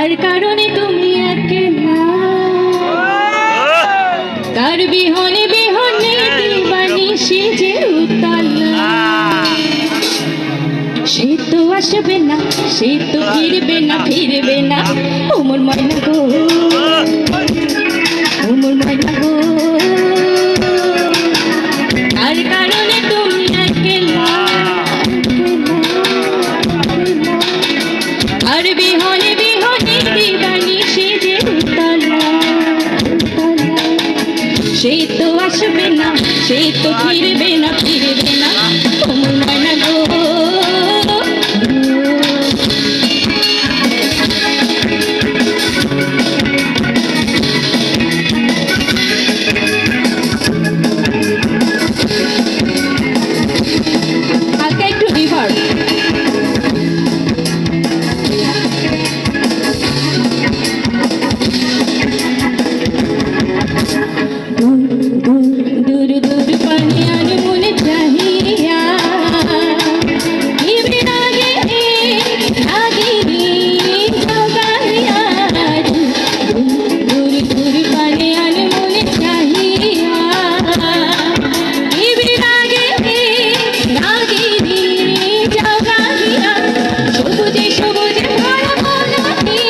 তার কারণে তুমি একলা, তার বিহনে বিহনে দিবানিশি যে উতলা। সে তো আসবে না, সে তো ফিরবে না, ফিরবে না। ওমর ময়না গো, ওমর ময়না গো, তার কারণে তুমি একলা, আর বিহনে বিহনে দিবানিশি যে উতলা। সে তো আসবে না, সে তো ফিরবে না, ফিরবে না। ওমর ময়না গো, হালকা একটু রিভার্ব। दूर दूर पनियान मुन चाहिया, इबे आगे आगे नी जोगाया। दूर दूर पनियान मुन चाहिया, इबे आगे आगे नी जोगाया। সবুজে সবুজে ভরা বনানি,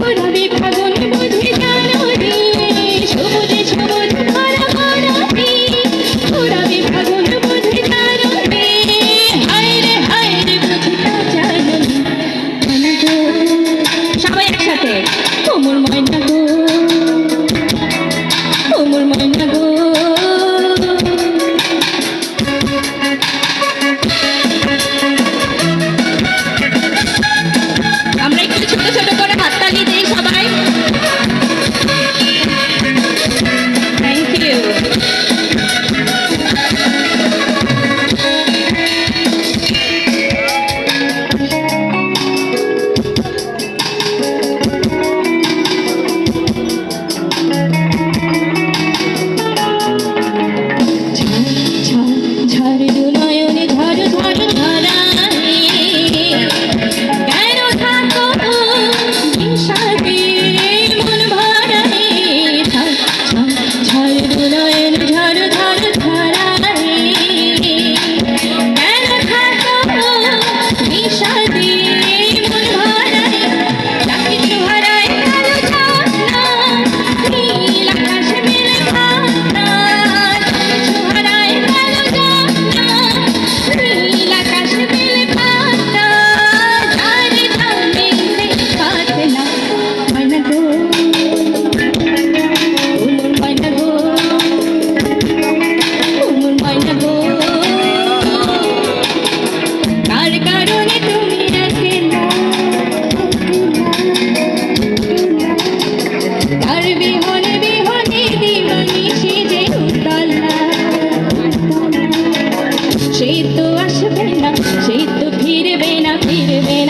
ওড়াবে ফাগুন বুঝে জানো রে। সবুজে সবুজে ভরা বনানি, ওড়াবে ফাগুন বুঝে জানো রে। হায় রে বুঝতে জানো ময়না গো। সবাই একসাথে, ওমর ময়না গো, ওমর ময়না গো। আমরা একটু ছোট ছোট করে হাততালি দিই সবাই। Thank you. ঝড় দু নয়নে ঝড় ঝড় ঝরানি, কেন থাকো বিষাদে মন ভরানি। ঝড় দু নয়নে ঝড় ঝড় ঝরানি, কেন থাকো বিষাদে মন ভরানি। রাত্রি হারায় কালো ঝর্ণা, নীল আকাশে মেলে ভাবনা। হারায় কালো ঝর্ণা, নীল আকাশে মেলে ভাবনা। জানে জানে পাতে না ময়না গো, ওমর ময়না গো, ওমর ময়না গো। তার কারণে তুমি একলা, তার বিহনে বিহনে দিবানিশি যে উতলা। সে তো আসবে না, সে তো ফিরবে না, ফিরবে না।